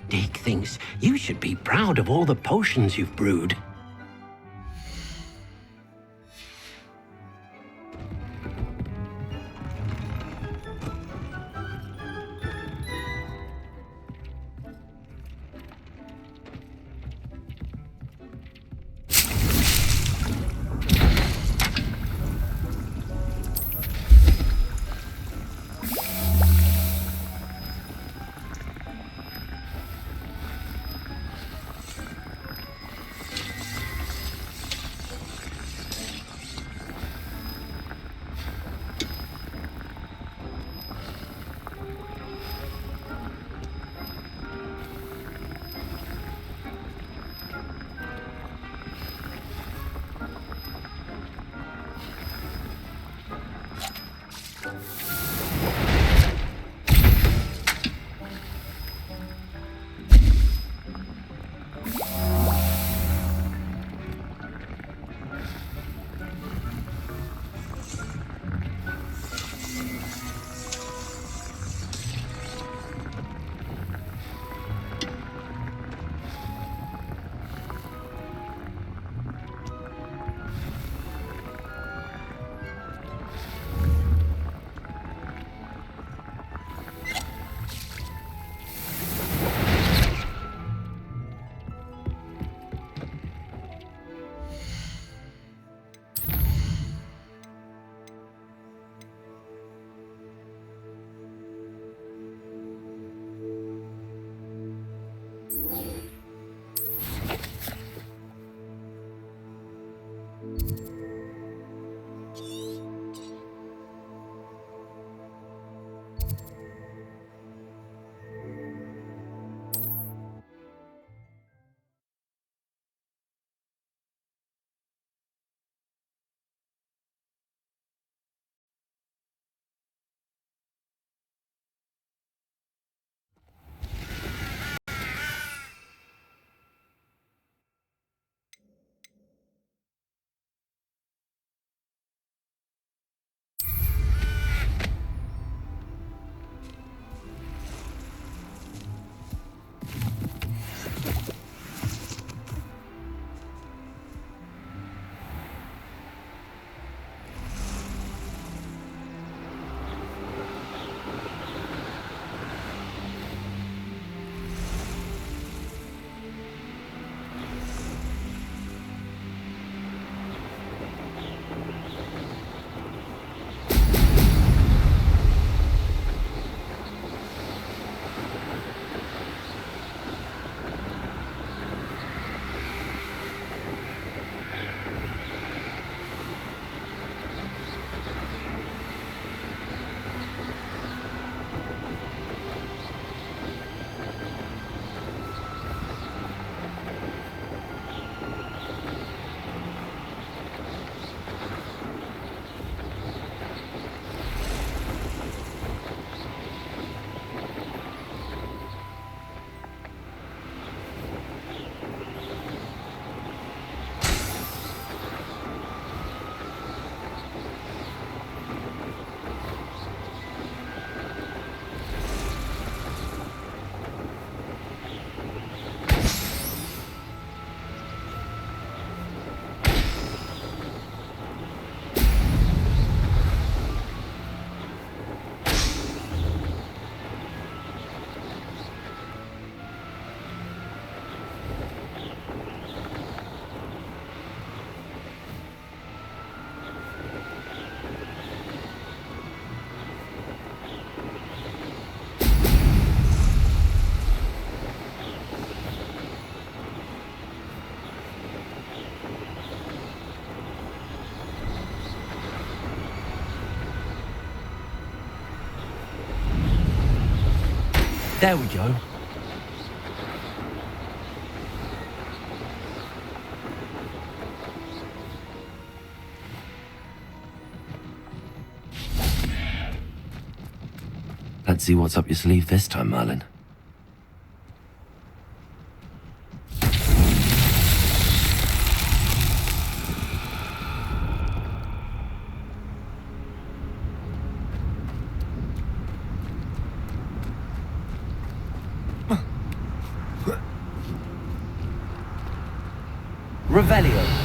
Dick thinks you should be proud of all the potions you've brewed. There we go. Let's see what's up your sleeve this time, Merlin. Revelio.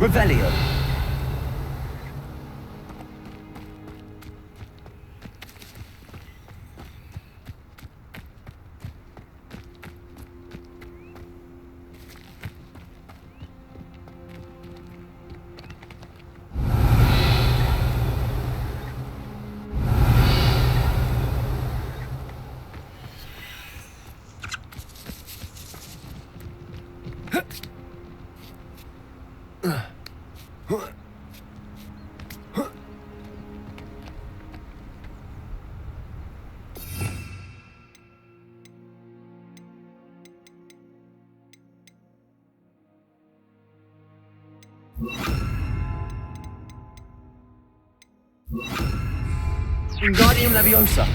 Revelio. Wingardium Leviosa.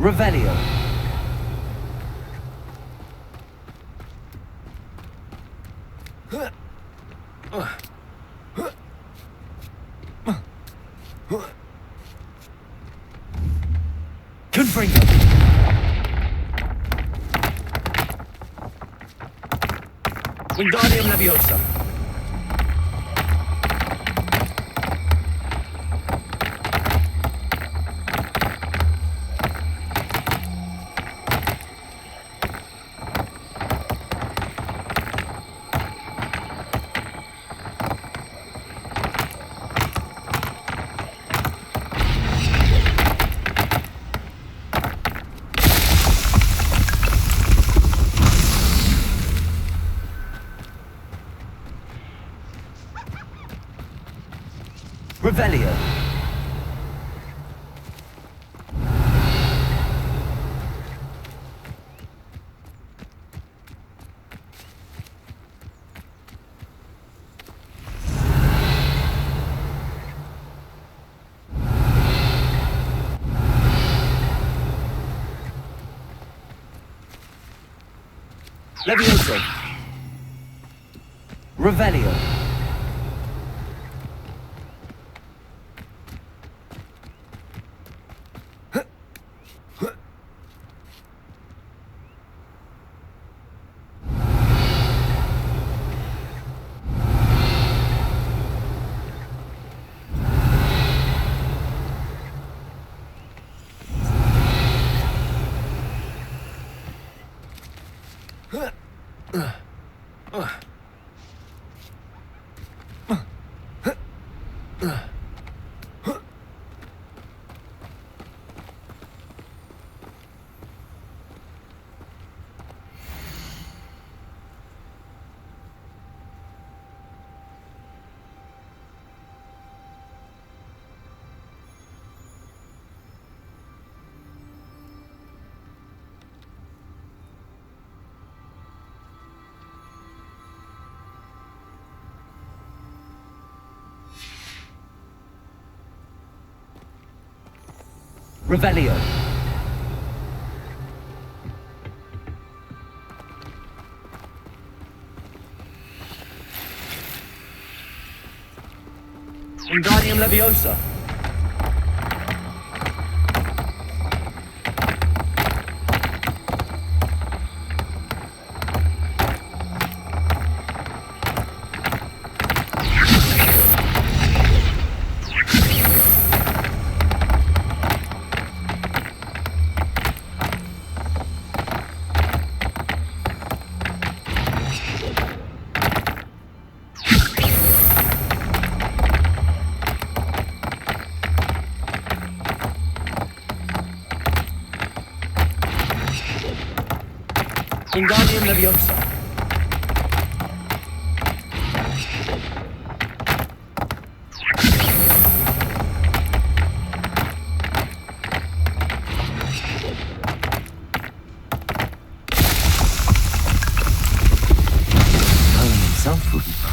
Revelio. Confringo. Wingardium Leviosa. Revelio. Levioso. Revelio. Revelio. Wingardium Leviosa. Wingardium Leviosa. Merlin himself wouldn't know.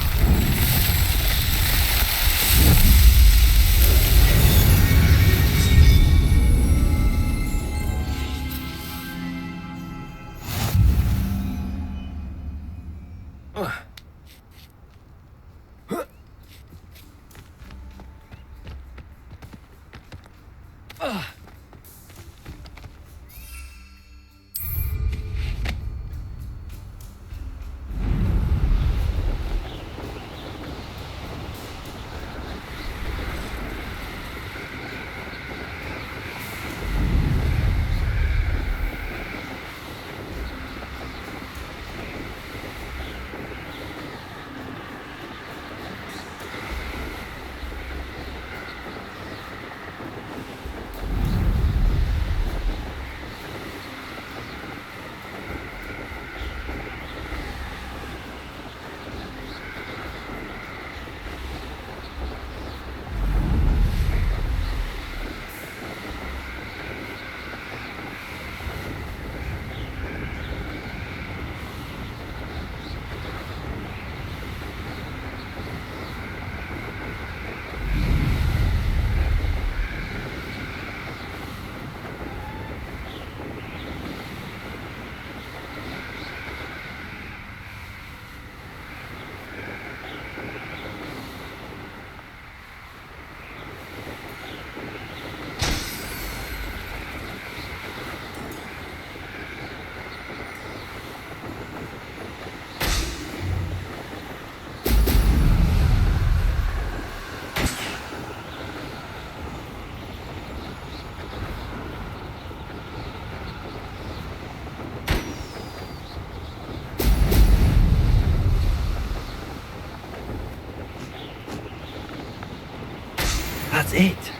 That's it.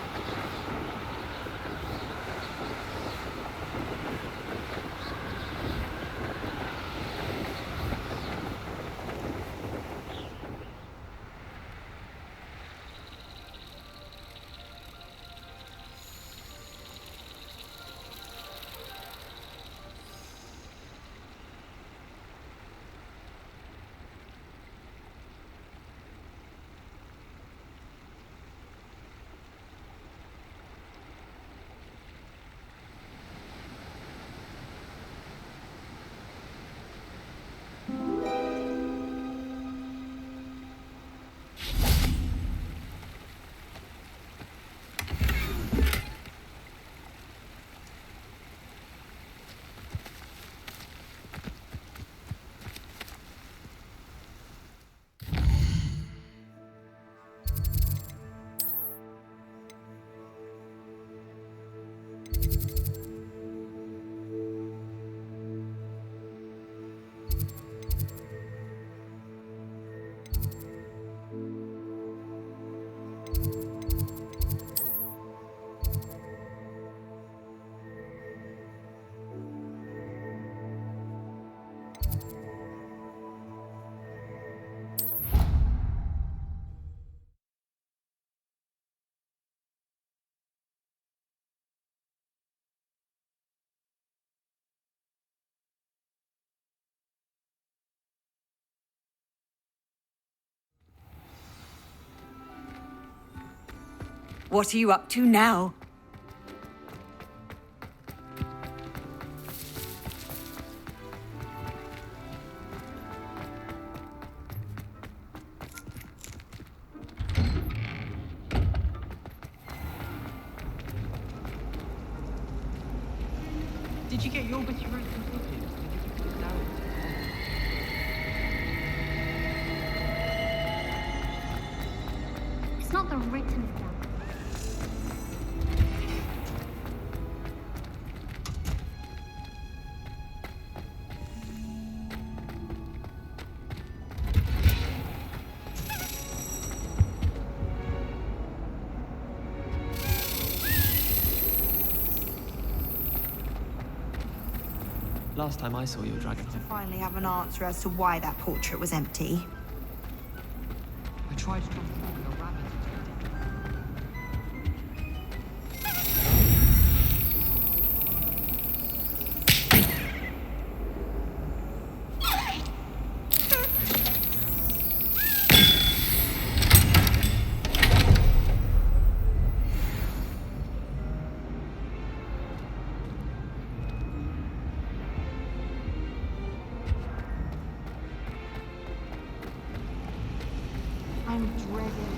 What are you up to now? Did you get your bit of route completed? No. It's not the written form. Last time I saw your dragon To finally have an answer as to why that portrait was empty. I tried transforming a rabbit into a I'm dreading.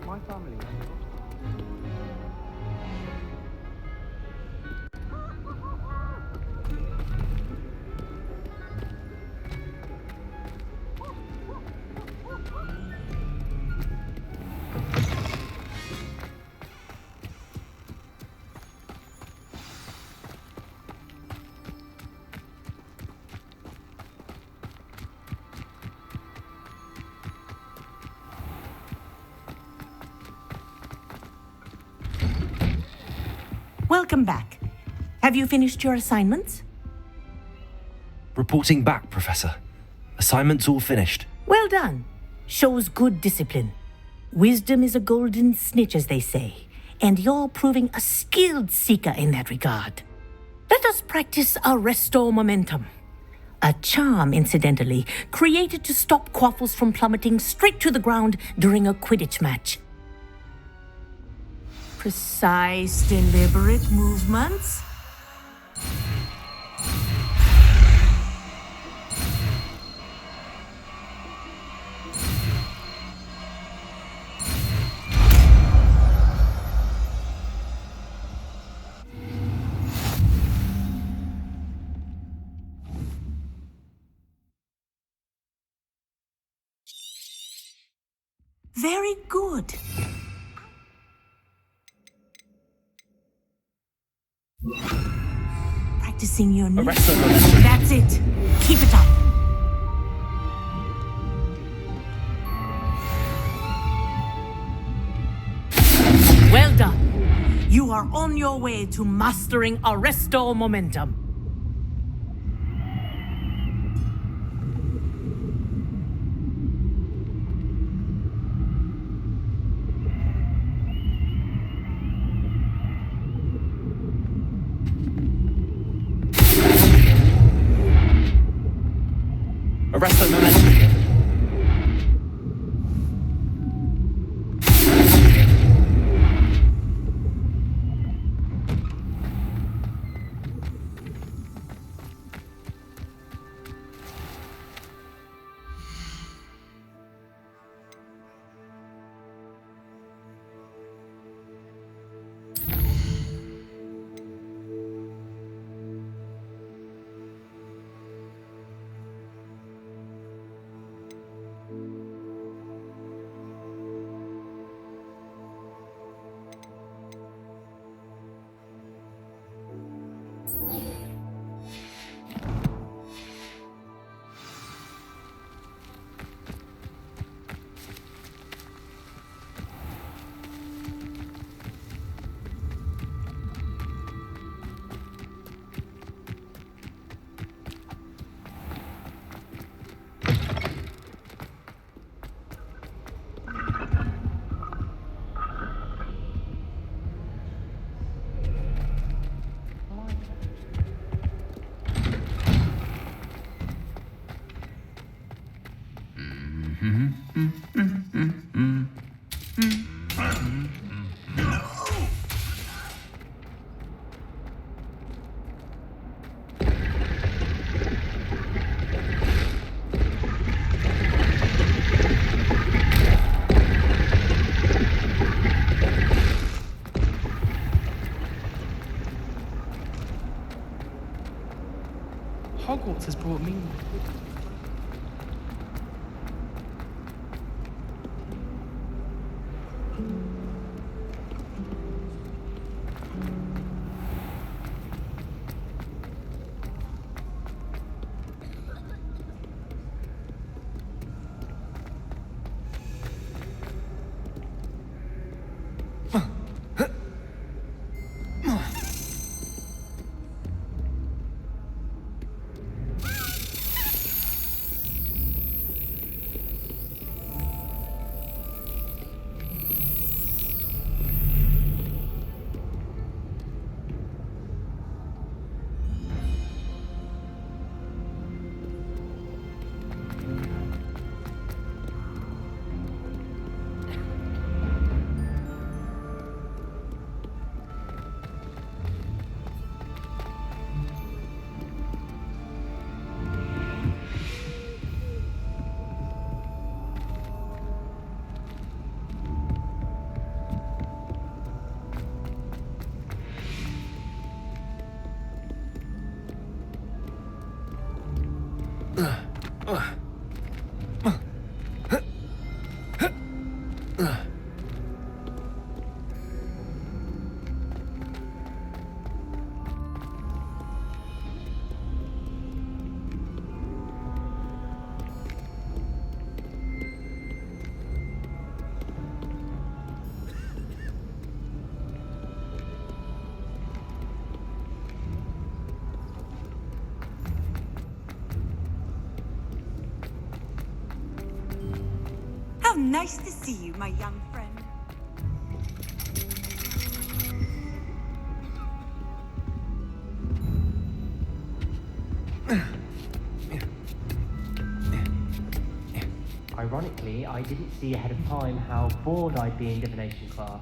My family. Welcome back. Have you finished your assignments? Reporting back, Professor. Assignment's all finished. Well done. Shows good discipline. Wisdom is a golden snitch, as they say, and you're proving a skilled seeker in that regard. Let us practice Arresto Momentum. A charm, incidentally, created to stop quaffles from plummeting straight to the ground during a Quidditch match. Precise, deliberate movements. Very good. Practicing your knees. Arresto Momentum. That's it. Keep it up. Well done. You are on your way to mastering Arresto Momentum. Arresto Momentum. Hogwarts has brought me. How nice to see you, my young friend. Ironically, I didn't see ahead of time how bored I'd be in divination class.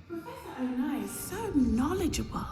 Professor Onai is so knowledgeable.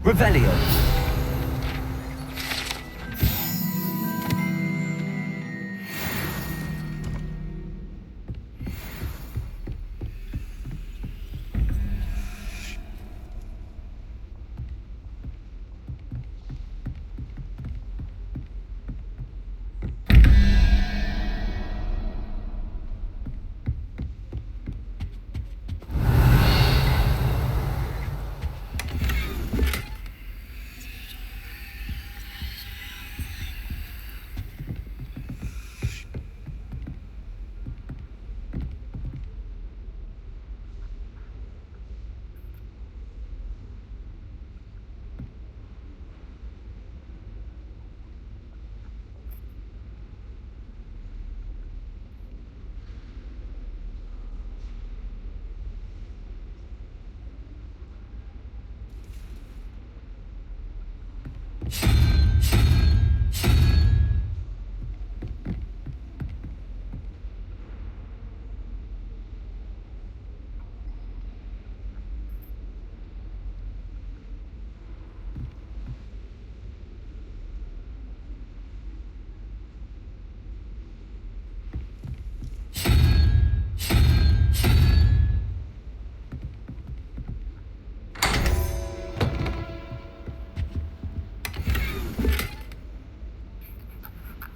Revelio.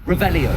Revelio.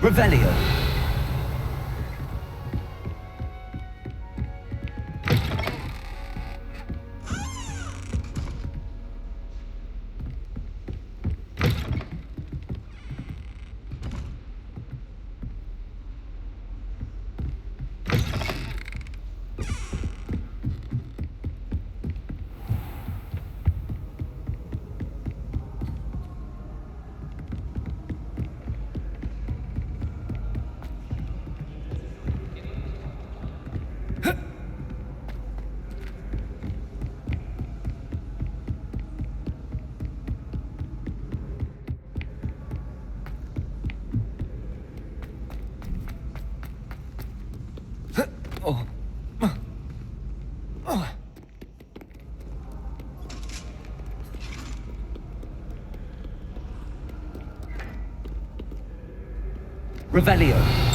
Revelio. Revelio.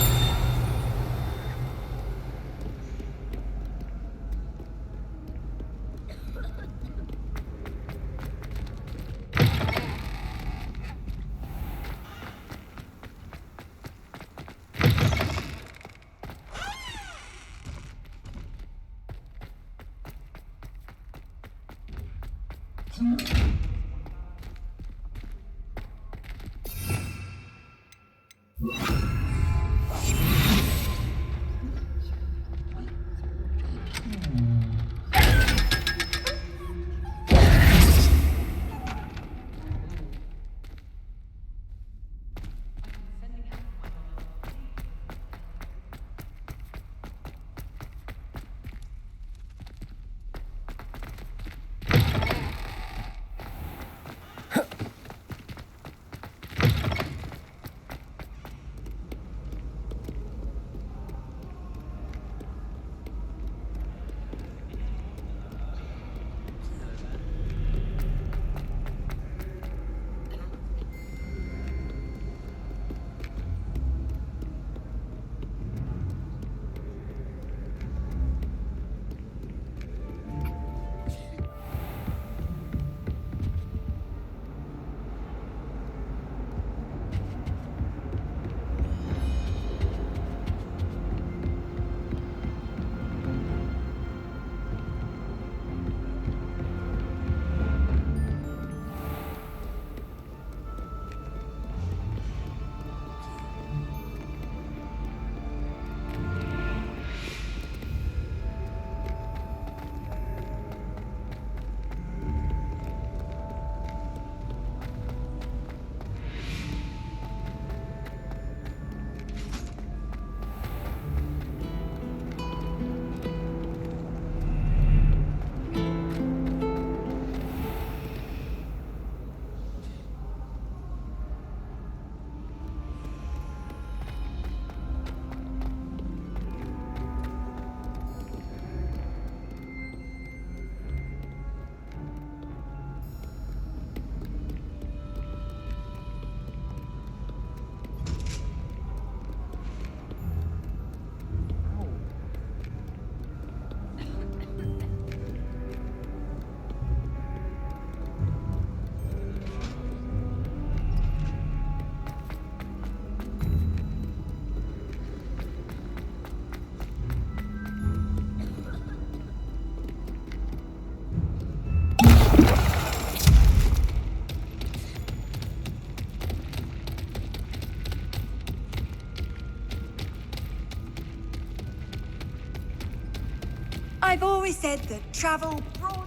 I've always said that travel broadens.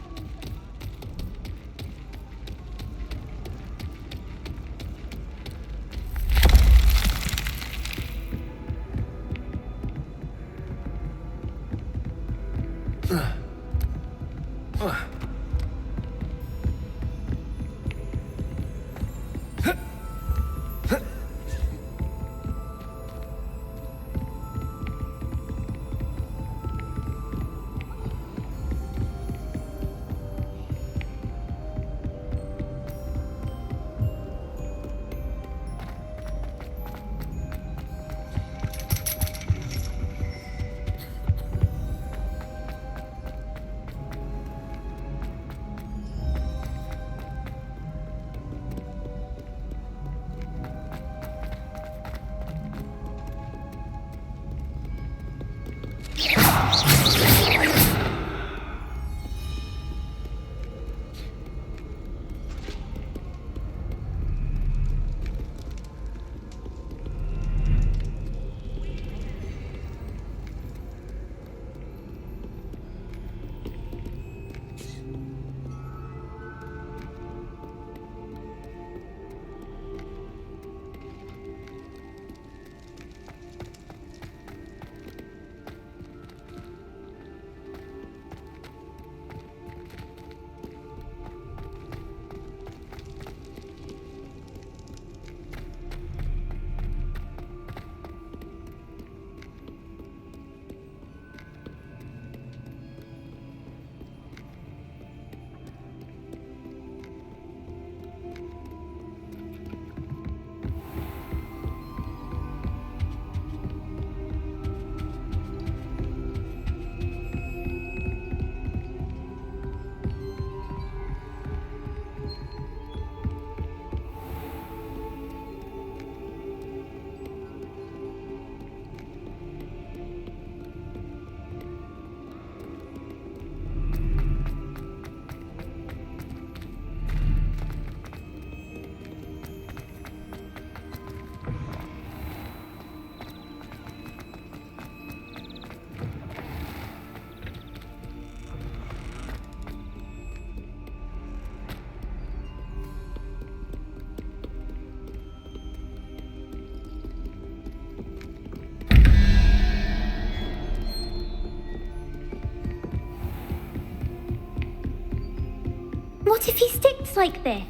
What if he sticks like this?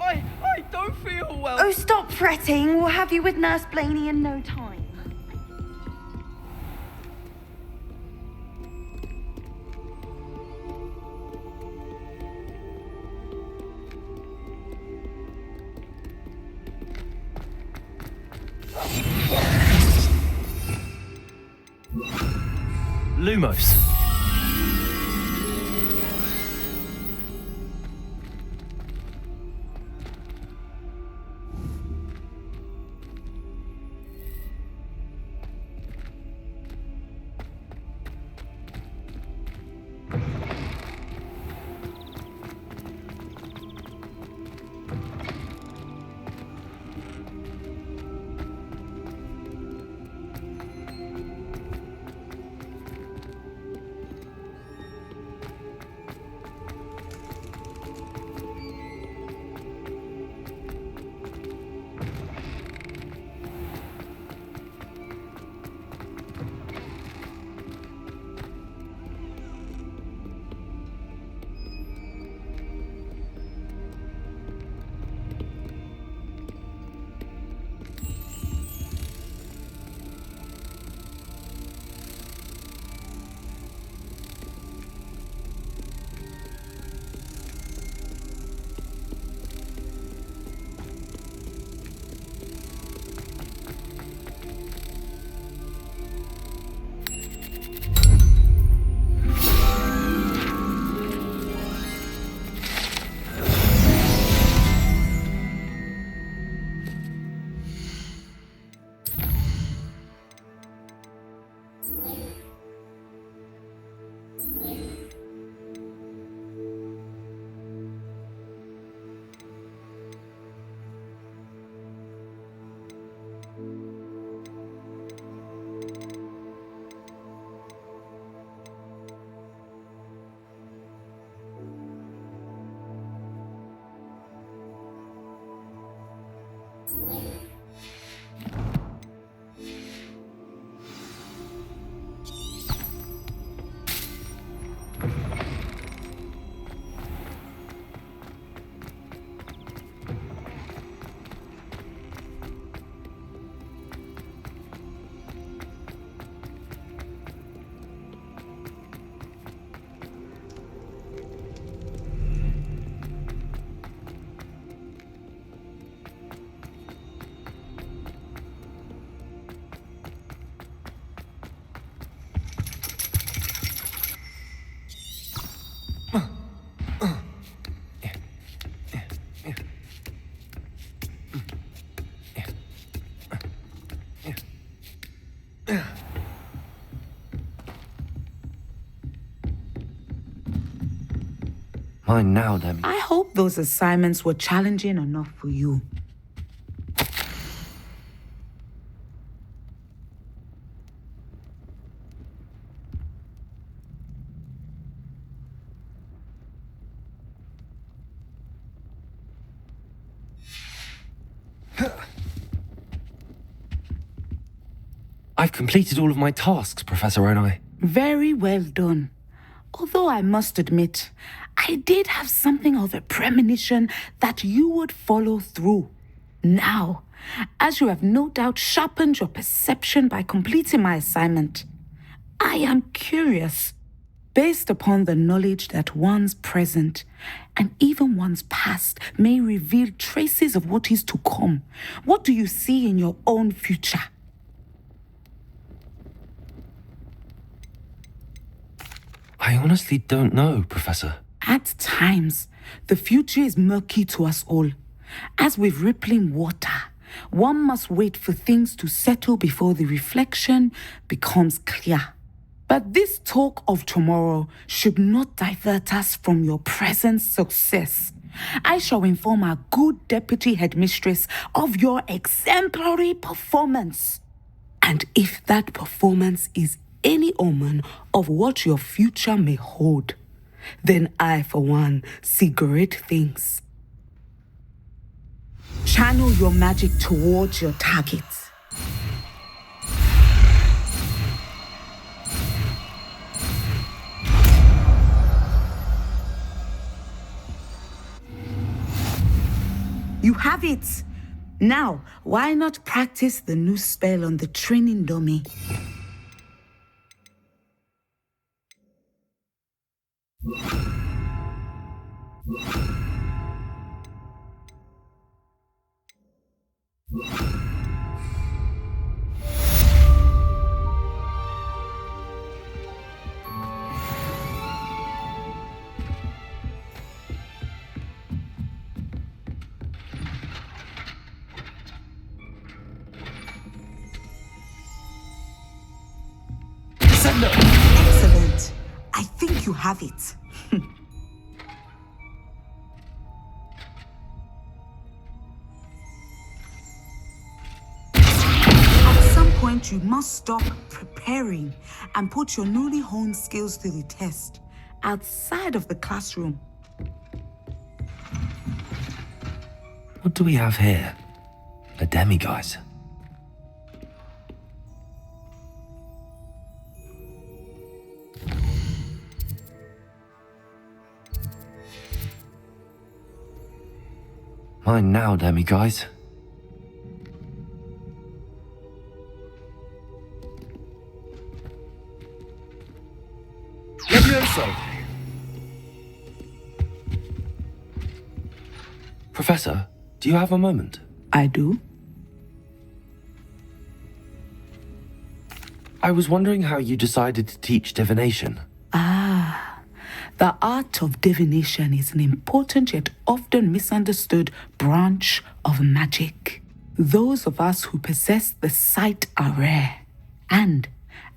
I don't feel well. Oh, stop fretting. We'll have you with Nurse Blaney in no time. Lumos. Mine now, Demi. I hope those assignments were challenging enough for you. I've completed all of my tasks, Professor Onai. Very well done. Although I must admit, I did have something of a premonition that you would follow through. Now, as you have no doubt sharpened your perception by completing my assignment, I am curious, based upon the knowledge that one's present and even one's past may reveal traces of what is to come. What do you see in your own future? I honestly don't know, Professor. At times, the future is murky to us all. As with rippling water, one must wait for things to settle before the reflection becomes clear. But this talk of tomorrow should not divert us from your present success. I shall inform our good deputy headmistress of your exemplary performance. And if that performance is any omen of what your future may hold, then I, for one, see great things. Channel your magic towards your targets. You have it! Now, why not practice the new spell on the training dummy? Excellent. I think you have it. At some point, you must stop preparing and put your newly honed skills to the test outside of the classroom. What do we have here? A demiguise. Mine now, demiguise. Levioso! Professor, do you have a moment? I do. I was wondering how you decided to teach divination. The art of divination is an important yet often misunderstood branch of magic. Those of us who possess the sight are rare, and,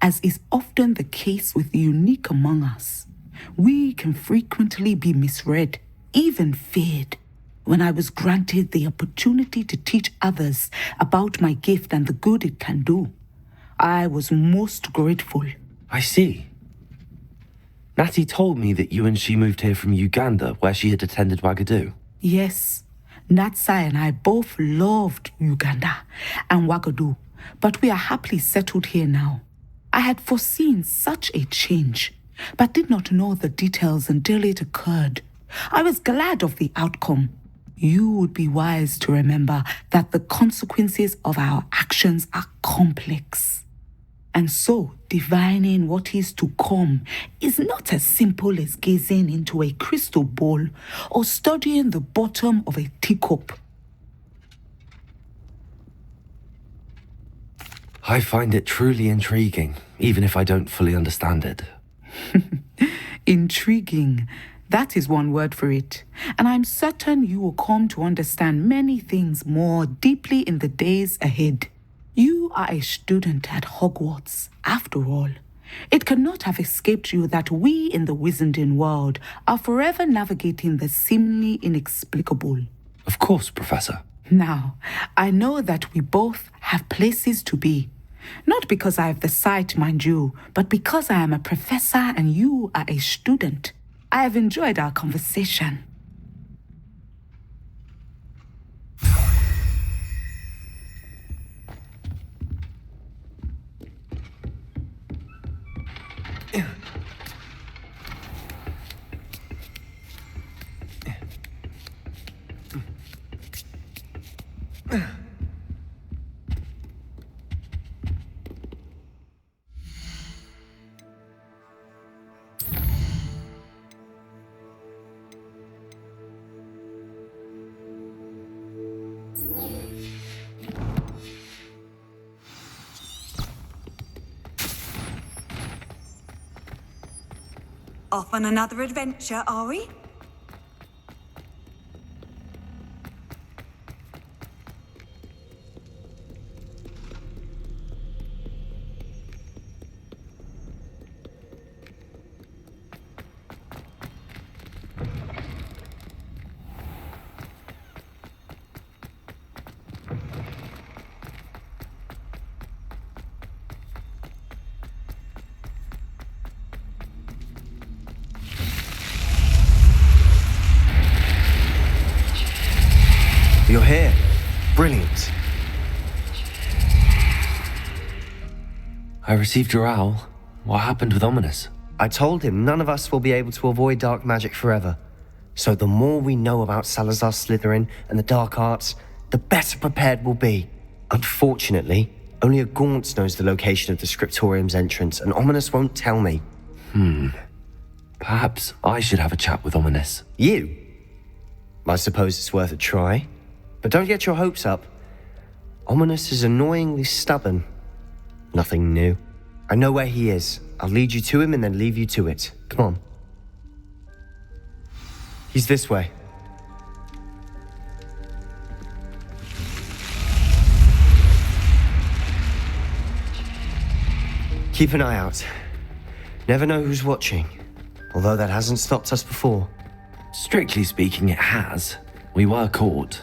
as is often the case with the unique among us, we can frequently be misread, even feared. When I was granted the opportunity to teach others about my gift and the good it can do, I was most grateful. I see. Natty told me that you and she moved here from Uganda, where she had attended Wagadu. Yes, Natsai and I both loved Uganda and Wagadu, but we are happily settled here now. I had foreseen such a change, but did not know the details until it occurred. I was glad of the outcome. You would be wise to remember that the consequences of our actions are complex. And so, divining what is to come is not as simple as gazing into a crystal ball or studying the bottom of a teacup. I find it truly intriguing, even if I don't fully understand it. Intriguing. That is one word for it. And I'm certain you will come to understand many things more deeply in the days ahead. You are a student at Hogwarts, after all. It cannot have escaped you that we in the Wizarding world are forever navigating the seemingly inexplicable. Of course, Professor. Now, I know that we both have places to be. Not because I have the sight, mind you, but because I am a professor and you are a student. I have enjoyed our conversation. Off on another adventure, are we? You're here. Brilliant. I received your owl. What happened with Ominous? I told him none of us will be able to avoid dark magic forever. So the more we know about Salazar Slytherin and the dark arts, the better prepared we'll be. Unfortunately, only a Gaunt knows the location of the Scriptorium's entrance, and Ominous won't tell me. Perhaps I should have a chat with Ominous. You? I suppose it's worth a try. But don't get your hopes up. Ominous is annoyingly stubborn. Nothing new. I know where he is. I'll lead you to him and then leave you to it. Come on. He's this way. Keep an eye out. Never know who's watching. Although that hasn't stopped us before. Strictly speaking, it has. We were caught.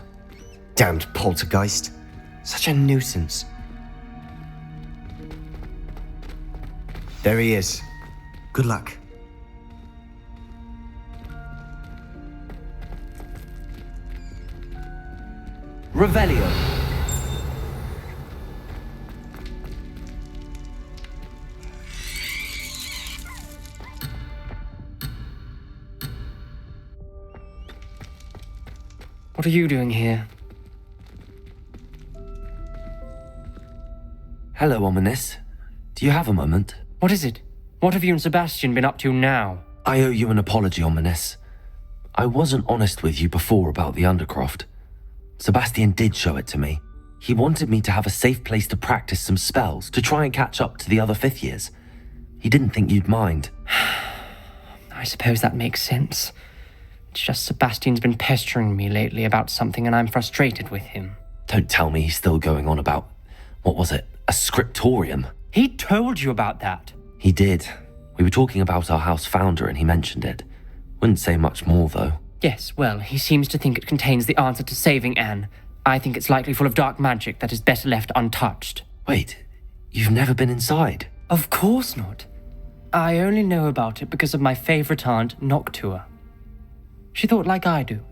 Damned poltergeist. Such a nuisance. There he is. Good luck. Revelio. What are you doing here? Hello, Ominous. Do you have a moment? What is it? What have you and Sebastian been up to now? I owe you an apology, Ominous. I wasn't honest with you before about the Undercroft. Sebastian did show it to me. He wanted me to have a safe place to practice some spells, to try and catch up to the other fifth years. He didn't think you'd mind. I suppose that makes sense. It's just Sebastian's been pestering me lately about something and I'm frustrated with him. Don't tell me he's still going on about, what was it, a scriptorium? He told you about that. He did. We were talking about our house founder and he mentioned it. Wouldn't say much more, though. Yes, well, he seems to think it contains the answer to saving Anne. I think it's likely full of dark magic that is better left untouched. Wait, you've never been inside? Of course not. I only know about it because of my favourite aunt, Noctua. She thought like I do.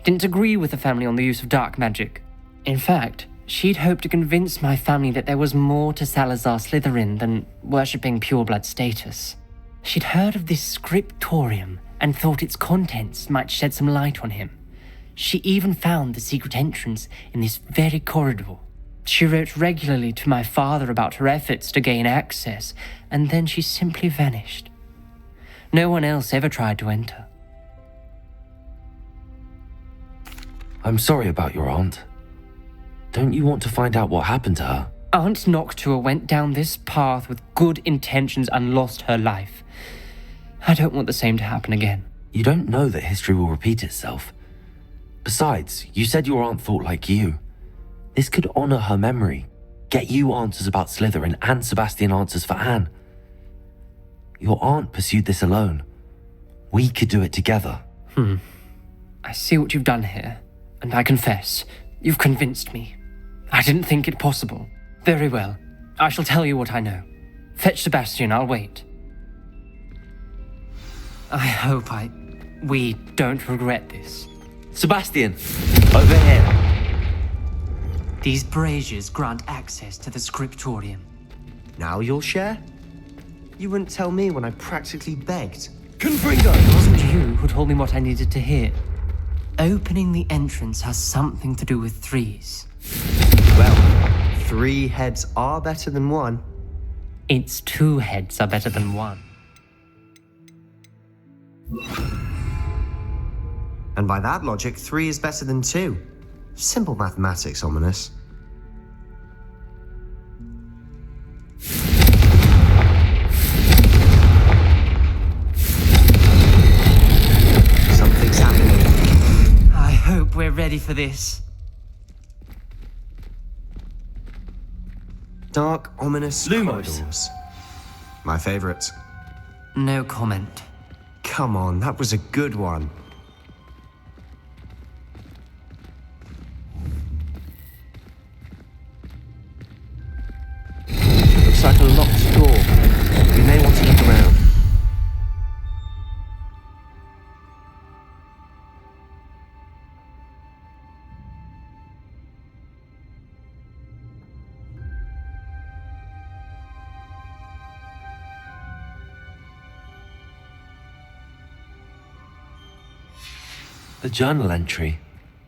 didn't agree with the family on the use of dark magic. In fact, she'd hoped to convince my family that there was more to Salazar Slytherin than worshipping pureblood status. She'd heard of this scriptorium and thought its contents might shed some light on him. She even found the secret entrance in this very corridor. She wrote regularly to my father about her efforts to gain access, and then she simply vanished. No one else ever tried to enter. I'm sorry about your aunt. Don't you want to find out what happened to her? Aunt Noctua went down this path with good intentions and lost her life. I don't want the same to happen again. You don't know that history will repeat itself. Besides, you said your aunt thought like you. This could honor her memory, get you answers about Slytherin and Sebastian answers for Anne. Your aunt pursued this alone. We could do it together. I see what you've done here, and I confess, you've convinced me. I didn't think it possible. Very well, I shall tell you what I know. Fetch Sebastian, I'll wait. I hope we don't regret this. Sebastian, over here. These braziers grant access to the scriptorium. Now you'll share? You wouldn't tell me when I practically begged. Confringo! It wasn't you who told me what I needed to hear. Opening the entrance has something to do with threes. Well, 3 heads are better than 1. Its 2 heads are better than 1. And by that logic, 3 is better than 2. Simple mathematics, Ominous. Something's happening. I hope we're ready for this. Dark, ominous Lumos. corridors. My favorite. No comment. Come on, that was a good one. Looks like a locked door. We may want to look around. The journal entry,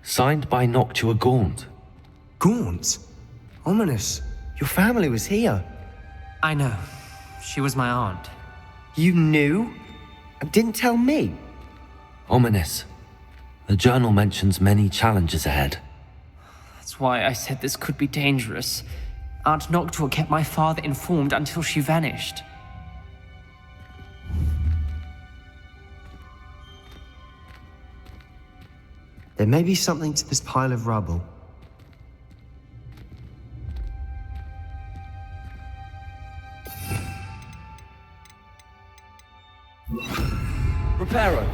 signed by Noctua Gaunt. Gaunt? Ominous. Your family was here. I know. She was my aunt. You knew? And didn't tell me? Ominous. The journal mentions many challenges ahead. That's why I said this could be dangerous. Aunt Noctua kept my father informed until she vanished. There may be something to this pile of rubble. Reparo.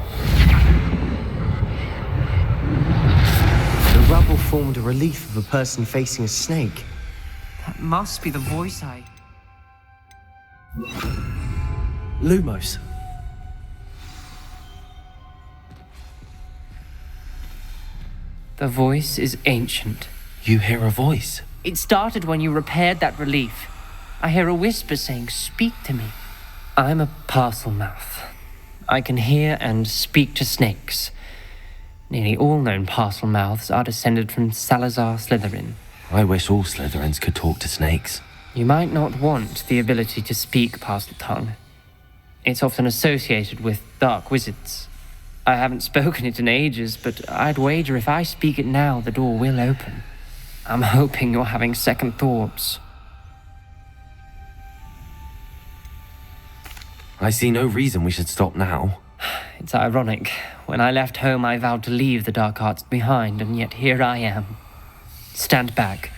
The rubble formed a relief of a person facing a snake. That must be the voice Lumos. The voice is ancient. You hear a voice. It started when you repaired that relief. I hear a whisper saying, "Speak to me." I'm a parcel mouth. I can hear and speak to snakes. Nearly all known parcel mouths are descended from Salazar Slytherin. I wish all Slytherins could talk to snakes. You might not want the ability to speak parcel tongue. It's often associated with dark wizards. I haven't spoken it in ages, but I'd wager if I speak it now, the door will open. I'm hoping you're having second thoughts. I see no reason we should stop now. It's ironic. When I left home, I vowed to leave the dark arts behind, and yet here I am. Stand back.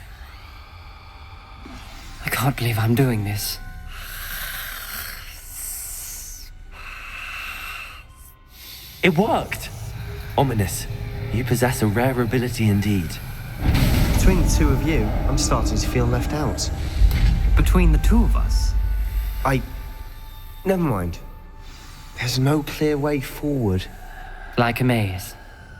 I can't believe I'm doing this. It worked! Ominous, you possess a rare ability indeed. Between the 2 of you, I'm starting to feel left out. Between the 2 of us? Never mind. There's no clear way forward. Like a maze.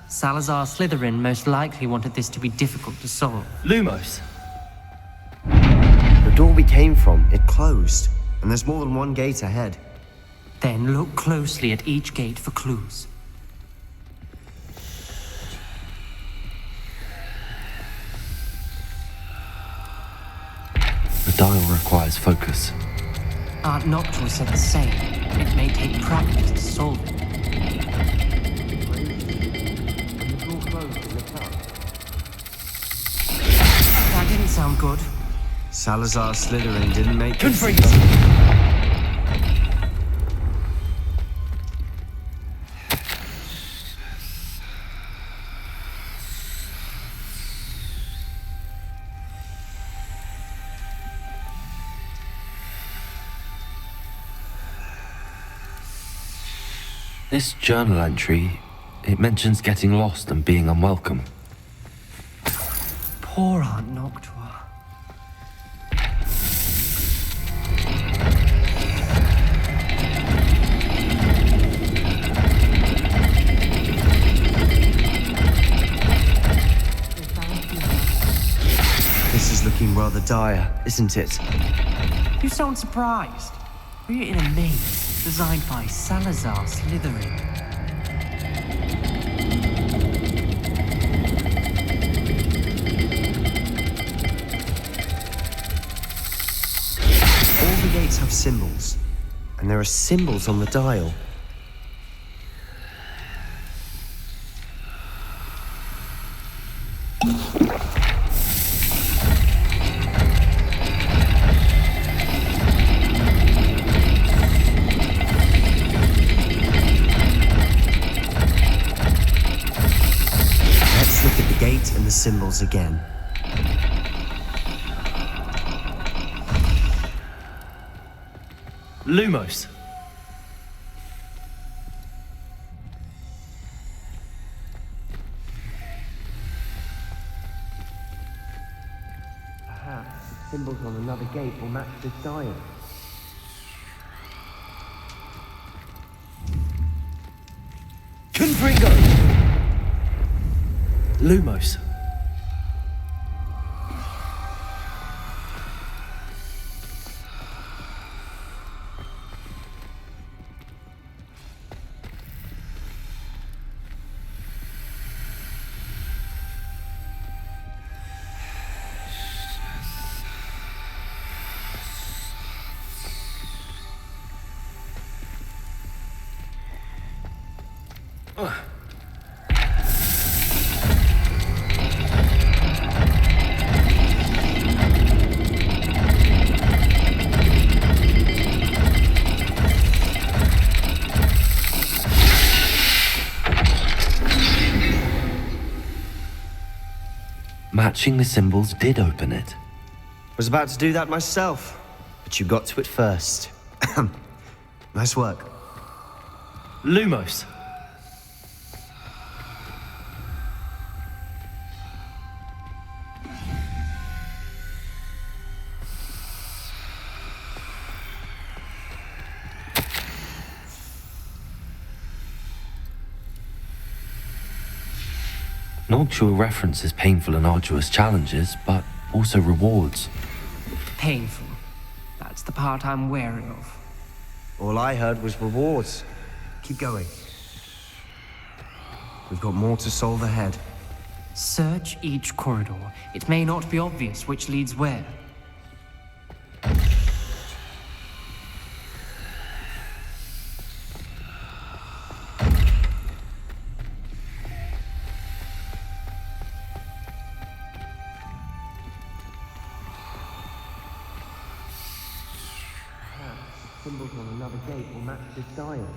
Salazar Slytherin most likely wanted this to be difficult to solve. Lumos. The door we came from, it closed, and there's more than one gate ahead. Then look closely at each gate for clues. The dial requires focus. Aunt Noctua said the same. It may take practice to solve it. That didn't sound good. Salazar Slytherin didn't make it. This journal entry, it mentions getting lost and being unwelcome. Poor Aunt Noctua. This is looking rather dire, isn't it? You sound surprised. We're in a maze designed by Salazar Slytherin. All the gates have symbols, and there are symbols on the dial. Let's look at the gate and the symbols again. Lumos. Perhaps the symbols on another gate will match this dial. Confringo. Lumos. Matching the symbols did open it. Was about to do that myself, but you got to it first. Nice work. Lumos. Noctua references painful and arduous challenges, but also rewards. Painful. That's the part I'm wary of. All I heard was rewards. Keep going. We've got more to solve ahead. Search each corridor. It may not be obvious which leads where. Symbols on another gate will match this dial.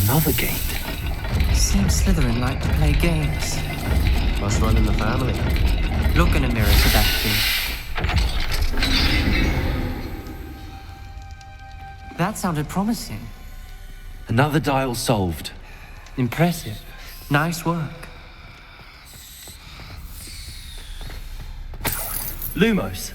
Another gate. Seems Slytherin like to play games. Must run in the family. Look in a mirror, Sebastian. That sounded promising. Another dial solved. Impressive. Nice work. Lumos.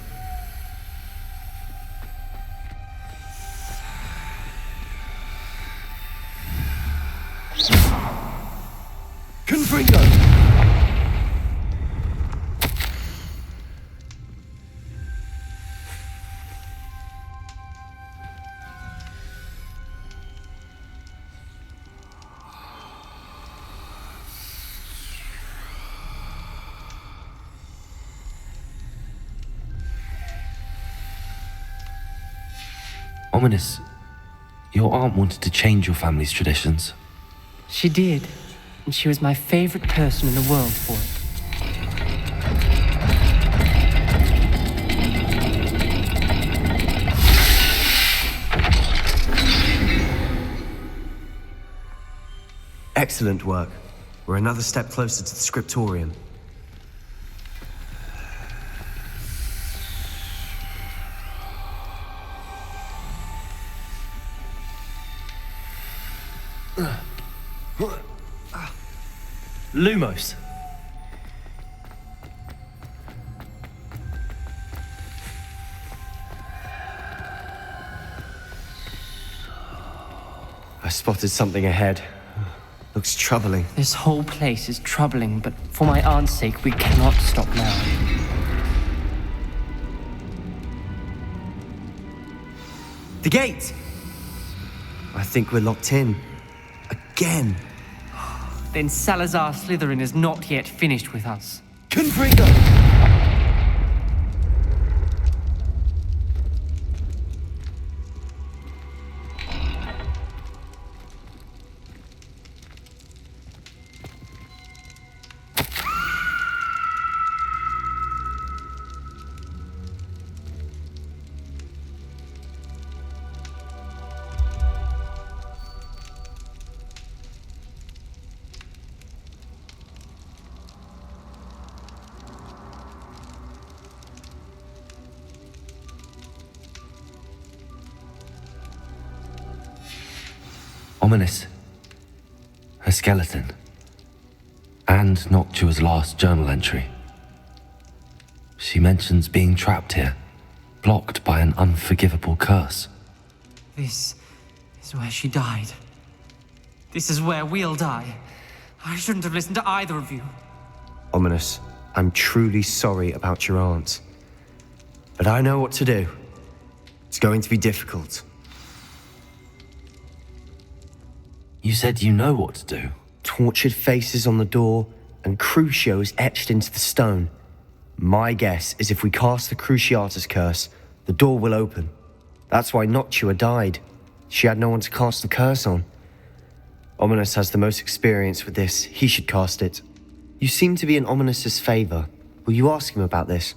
Confringo. Ominous, your aunt wanted to change your family's traditions. She did. And she was my favorite person in the world for it. Excellent work. We're another step closer to the scriptorium. Lumos. I spotted something ahead. Looks troubling. This whole place is troubling, but for my aunt's sake, we cannot stop now. The gate! I think we're locked in. Again. Then Salazar Slytherin is not yet finished with us. Confringo. Ominous. Her skeleton. And Noctua's last journal entry. She mentions being trapped here, blocked by an unforgivable curse. This is where she died. This is where we'll die. I shouldn't have listened to either of you. Ominous, I'm truly sorry about your aunt. But I know what to do. It's going to be difficult. You said you know what to do. Tortured faces on the door, and Crucio is etched into the stone. My guess is if we cast the Cruciatus curse, the door will open. That's why Noctua died. She had no one to cast the curse on. Ominous has the most experience with this. He should cast it. You seem to be in Ominous's favor. Will you ask him about this?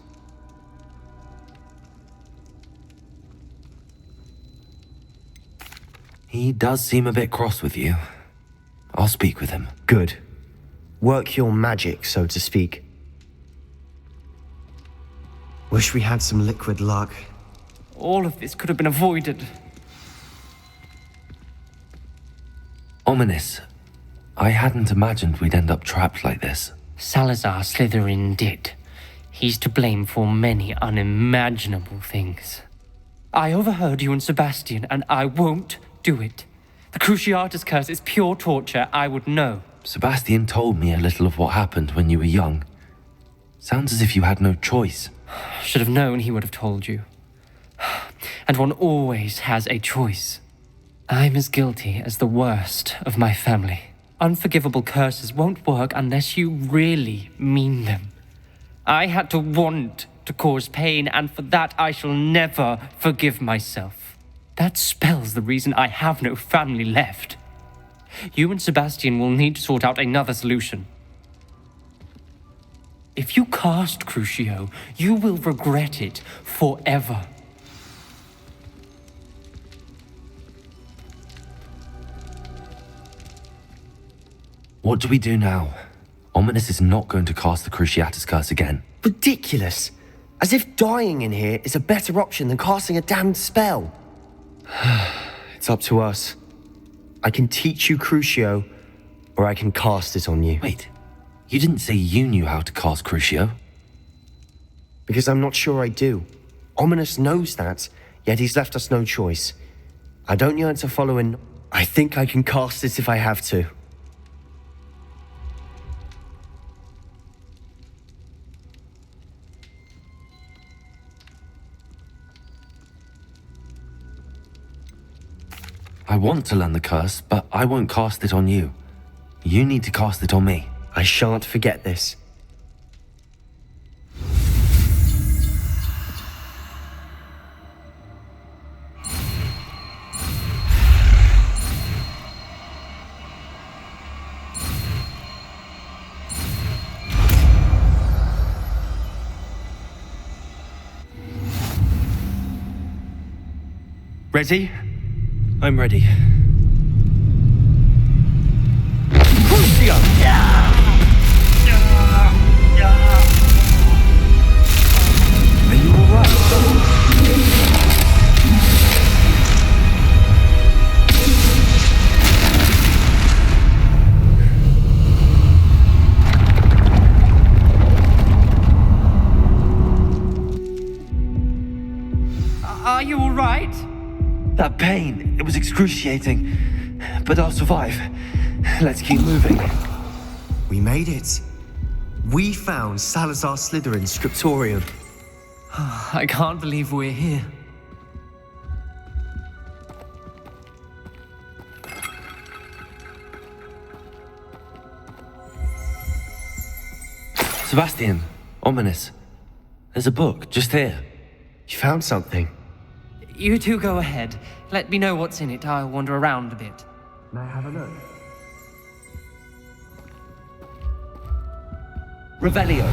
He does seem a bit cross with you. I'll speak with him. Good. Work your magic, so to speak. Wish we had some liquid luck. All of this could have been avoided. Ominous. I hadn't imagined we'd end up trapped like this. Salazar Slytherin did. He's to blame for many unimaginable things. I overheard you and Sebastian, and I won't do it. The Cruciatus curse is pure torture, I would know. Sebastian told me a little of what happened when you were young. Sounds as if you had no choice. Should have known he would have told you. And one always has a choice. I'm as guilty as the worst of my family. Unforgivable curses won't work unless you really mean them. I had to want to cause pain, and for that I shall never forgive myself. That spells the reason I have no family left. You and Sebastian will need to sort out another solution. If you cast Crucio, you will regret it forever. What do we do now? Ominous is not going to cast the Cruciatus Curse again. Ridiculous. As if dying in here is a better option than casting a damned spell. It's up to us. I can teach you Crucio, or I can cast it on you. Wait, you didn't say you knew how to cast Crucio? Because I'm not sure I do. Ominous knows that, yet he's left us no choice. I don't yearn to follow in. I think I can cast it if I have to. I want to learn the curse, but I won't cast it on you. You need to cast it on me. I shan't forget this. Ready? I'm ready. Are you alright? Are you alright? That pain, it was excruciating. But I'll survive. Let's keep moving. We made it. We found Salazar Slytherin's scriptorium. I can't believe we're here. Sebastian, Ominous. There's a book just here. You found something. You two go ahead. Let me know what's in it. I'll wander around a bit. May I have a look? Revelio.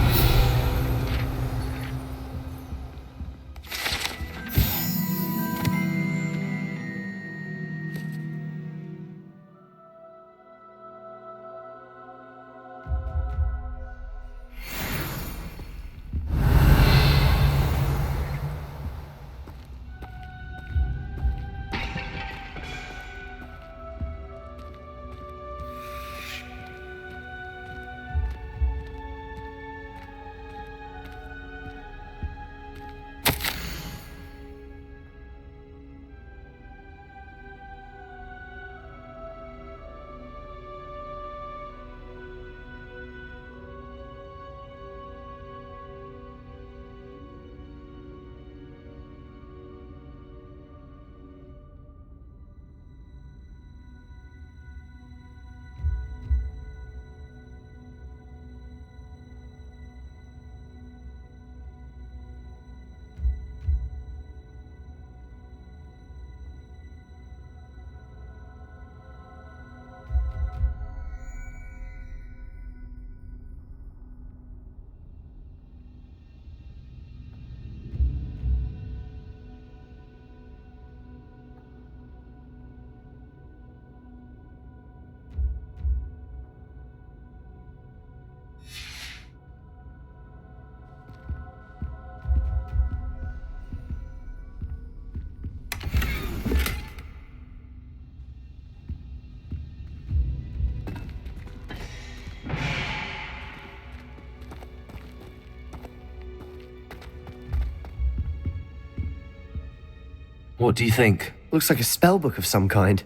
What do you think? Looks like a spellbook of some kind.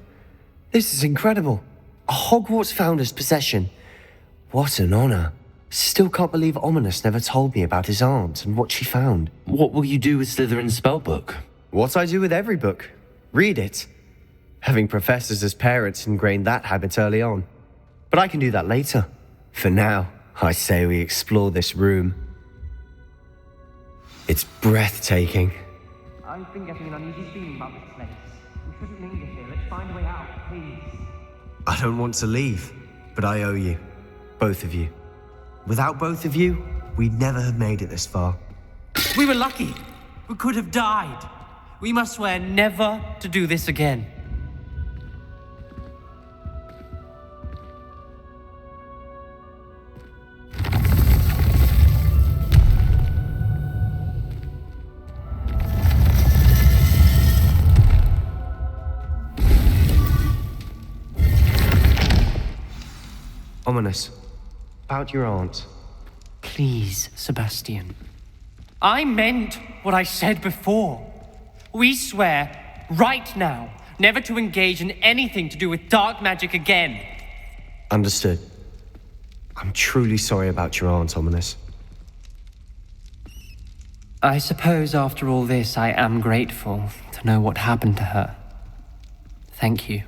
This is incredible. A Hogwarts founder's possession. What an honor. Still can't believe Ominous never told me about his aunt and what she found. What will you do with Slytherin's spellbook? What I do with every book. Read it. Having professors as parents ingrained that habit early on. But I can do that later. For now, I say we explore this room. It's breathtaking. I've been getting an uneasy feeling about this place. We shouldn't linger here. Let's find a way out, please. I don't want to leave, but I owe you. Both of you. Without both of you, we'd never have made it this far. We were lucky. We could have died. We must swear never to do this again. Ominous. About your aunt. Please, Sebastian. I meant what I said before. We swear, right now, never to engage in anything to do with dark magic again. Understood. I'm truly sorry about your aunt, Ominous. I suppose after all this, I am grateful to know what happened to her. Thank you.